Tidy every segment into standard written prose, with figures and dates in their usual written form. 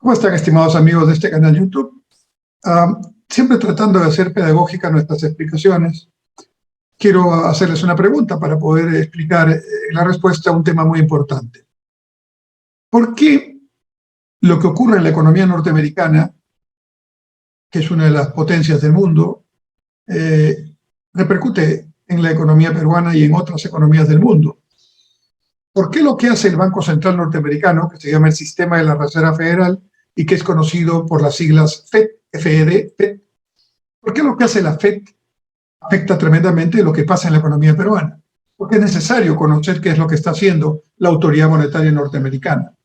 ¿Cómo están, estimados amigos de este canal YouTube? Siempre tratando de hacer pedagógica nuestras explicaciones, quiero hacerles una pregunta para poder explicar la respuesta a un tema muy importante. ¿Por qué lo que ocurre en la economía norteamericana, que es una de las potencias del mundo, repercute en la economía peruana y en otras economías del mundo? ¿Por qué lo que hace el Banco Central norteamericano, que se llama el Sistema de la Reserva Federal y que es conocido por las siglas FED, FED, ¿por qué lo que hace la FED afecta tremendamente lo que pasa en la economía peruana? Porque es necesario conocer qué es lo que está haciendo la autoridad monetaria norteamericana.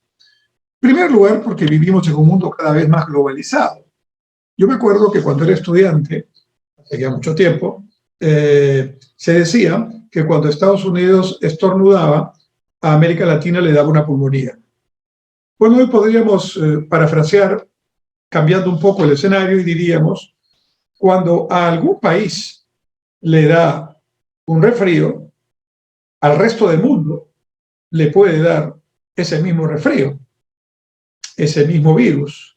En primer lugar, porque vivimos en un mundo cada vez más globalizado. Yo me acuerdo que cuando era estudiante, hace ya mucho tiempo, se decía que cuando Estados Unidos estornudaba, a América Latina le daba una pulmonía. Bueno, hoy podríamos parafrasear, cambiando un poco el escenario, y diríamos, cuando a algún país le da un resfrío, al resto del mundo le puede dar ese mismo resfrío, ese mismo virus.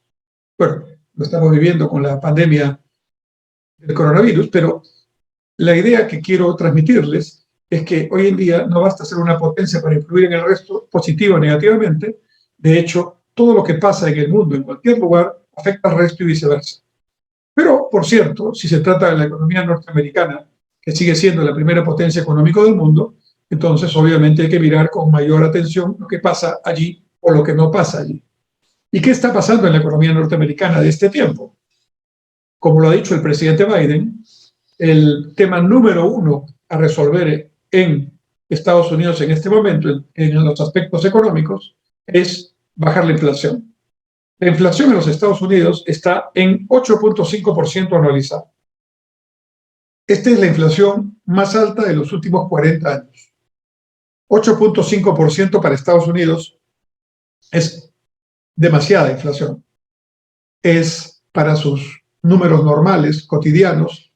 Bueno, lo estamos viviendo con la pandemia del coronavirus, pero la idea que quiero transmitirles es que hoy en día no basta ser una potencia para influir en el resto, positivo o negativamente. De hecho, todo lo que pasa en el mundo, en cualquier lugar, afecta al resto y viceversa. Pero, por cierto, si se trata de la economía norteamericana, que sigue siendo la primera potencia económica del mundo, entonces obviamente hay que mirar con mayor atención lo que pasa allí o lo que no pasa allí. ¿Y qué está pasando en la economía norteamericana de este tiempo? Como lo ha dicho el presidente Biden, el tema número uno a resolver en Estados Unidos en este momento, en los aspectos económicos, es bajar la inflación. La inflación en los Estados Unidos está en 8.5% anualizado. Esta es la inflación más alta de los últimos 40 años. 8.5% para Estados Unidos es demasiada inflación. Es para sus números normales, cotidianos,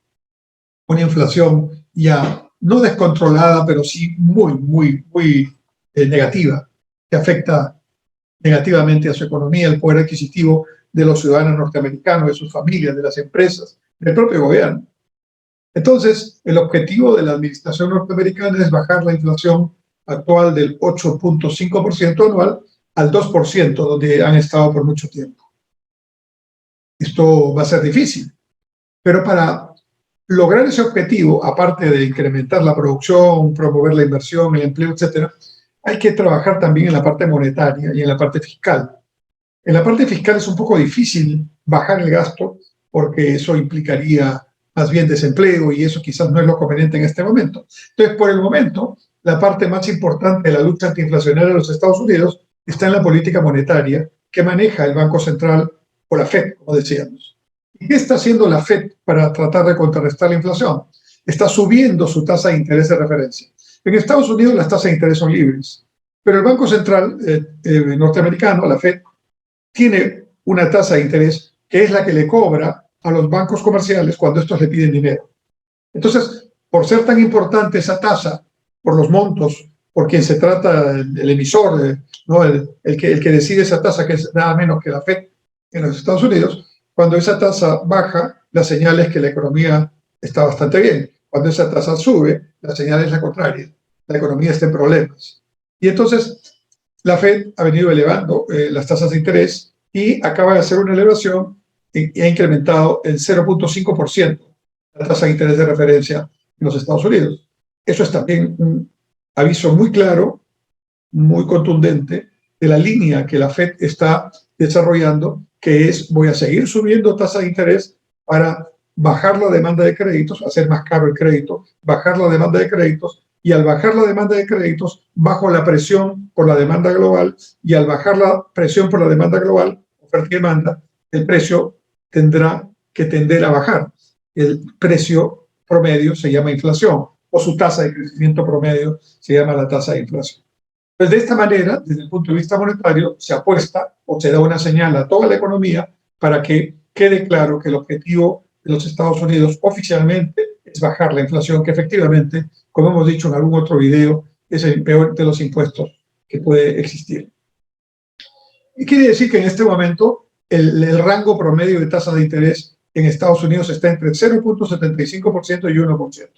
una inflación ya no descontrolada, pero sí muy negativa, que afecta negativamente a su economía, el poder adquisitivo de los ciudadanos norteamericanos, de sus familias, de las empresas, del propio gobierno. Entonces, el objetivo de la administración norteamericana es bajar la inflación actual del 8.5% anual al 2%, donde han estado por mucho tiempo. Esto va a ser difícil, pero para lograr ese objetivo, aparte de incrementar la producción, promover la inversión, el empleo, etcétera, hay que trabajar también en la parte monetaria y en la parte fiscal. En la parte fiscal es un poco difícil bajar el gasto porque eso implicaría más bien desempleo y eso quizás no es lo conveniente en este momento. Entonces, por el momento, la parte más importante de la lucha antiinflacionaria de los Estados Unidos está en la política monetaria que maneja el Banco Central o la FED, como decíamos. ¿Y qué está haciendo la FED para tratar de contrarrestar la inflación? Está subiendo su tasa de interés de referencia. En Estados Unidos las tasas de interés son libres, pero el Banco Central norteamericano, la FED, tiene una tasa de interés que es la que le cobra a los bancos comerciales cuando estos le piden dinero. Entonces, por ser tan importante esa tasa, por los montos, por quien se trata el emisor, ¿no? el que decide esa tasa, que es nada menos que la FED en los Estados Unidos, cuando esa tasa baja, la señal es que la economía está bastante bien. Cuando esa tasa sube, la señal es la contraria. La economía está en problemas. Y entonces, la FED ha venido elevando las tasas de interés y acaba de hacer una elevación y ha incrementado en 0.5% la tasa de interés de referencia en los Estados Unidos. Eso es también un aviso muy claro, muy contundente de la línea que la FED está desarrollando, que es: voy a seguir subiendo tasa de interés para bajar la demanda de créditos, hacer más caro el crédito, bajar la demanda de créditos, y al bajar la demanda de créditos, bajo la presión por la demanda global, y al bajar la presión por la demanda global, oferta y demanda, el precio tendrá que tender a bajar. El precio promedio se llama inflación, o su tasa de crecimiento promedio se llama la tasa de inflación. Pues de esta manera, desde el punto de vista monetario, se apuesta o se da una señal a toda la economía para que quede claro que el objetivo de los Estados Unidos oficialmente es bajar la inflación, que efectivamente, como hemos dicho en algún otro video, es el peor de los impuestos que puede existir. Y quiere decir que en este momento el rango promedio de tasas de interés en Estados Unidos está entre 0,75% y 1%.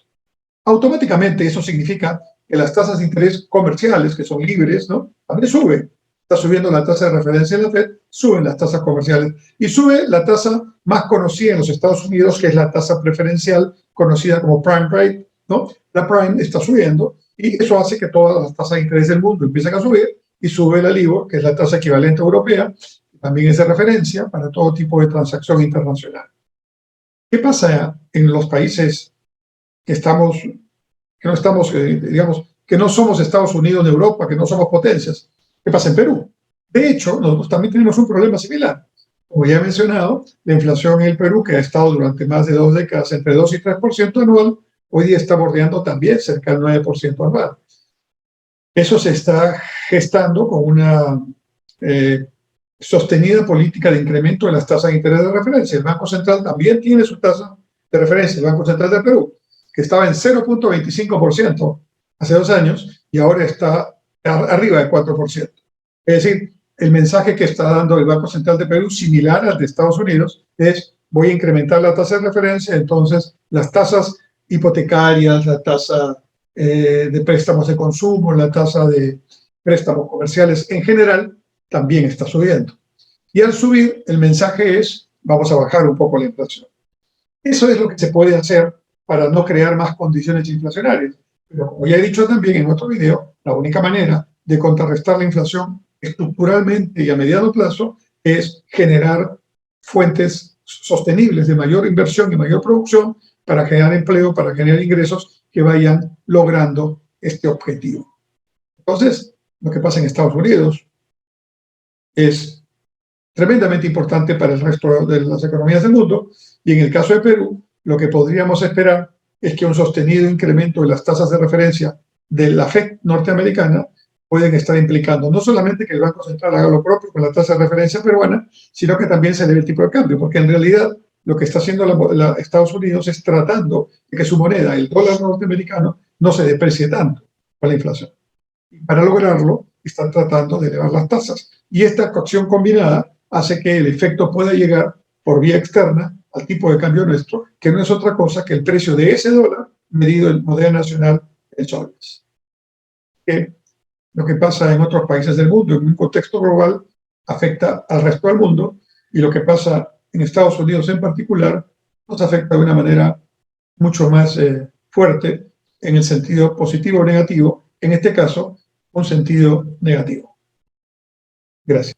Automáticamente eso significa que las tasas de interés comerciales, que son libres, ¿no?, también suben. Está subiendo la tasa de referencia de la Fed, suben las tasas comerciales y sube la tasa más conocida en los Estados Unidos, que es la tasa preferencial conocida como prime rate, ¿no? La prime está subiendo y eso hace que todas las tasas de interés del mundo empiecen a subir y sube la LIBOR, que es la tasa equivalente europea, que también es de referencia para todo tipo de transacción internacional. ¿Qué pasa en los países que estamos, que no estamos, digamos, que no somos Estados Unidos de Europa, que no somos potencias? ¿Qué pasa en Perú? De hecho, nosotros también tenemos un problema similar. Como ya he mencionado, la inflación en el Perú, que ha estado durante más de 2 décadas entre 2 y 3% anual, hoy día está bordeando también cerca del 9% anual. Eso se está gestando con una sostenida política de incremento de las tasas de interés de referencia. El Banco Central también tiene su tasa de referencia, el Banco Central de Perú, que estaba en 0,25% hace 2 años y ahora está arriba del 4%. Es decir, el mensaje que está dando el Banco Central de Perú, similar al de Estados Unidos, es: voy a incrementar la tasa de referencia, entonces las tasas hipotecarias, la tasa de préstamos de consumo, la tasa de préstamos comerciales en general, también está subiendo. Y al subir, el mensaje es: vamos a bajar un poco la inflación. Eso es lo que se puede hacer para no crear más condiciones inflacionarias. Pero como ya he dicho también en otro video, la única manera de contrarrestar la inflación estructuralmente y a mediano plazo es generar fuentes sostenibles de mayor inversión y mayor producción para generar empleo, para generar ingresos que vayan logrando este objetivo. Entonces, lo que pasa en Estados Unidos es tremendamente importante para el resto de las economías del mundo, y en el caso de Perú, lo que podríamos esperar es que un sostenido incremento de las tasas de referencia de la Fed norteamericana pueden estar implicando no solamente que el Banco Central haga lo propio con la tasa de referencia peruana, sino que también se debe el tipo de cambio, porque en realidad lo que está haciendo Estados Unidos es tratando de que su moneda, el dólar norteamericano, no se deprecie tanto con la inflación. Y para lograrlo, están tratando de elevar las tasas. Y esta acción combinada hace que el efecto pueda llegar por vía externa al tipo de cambio nuestro, que no es otra cosa que el precio de ese dólar medido en moneda nacional en soles. Lo que pasa en otros países del mundo, en un contexto global, afecta al resto del mundo, y lo que pasa en Estados Unidos en particular nos afecta de una manera mucho más fuerte en el sentido positivo o negativo, en este caso, un sentido negativo. Gracias.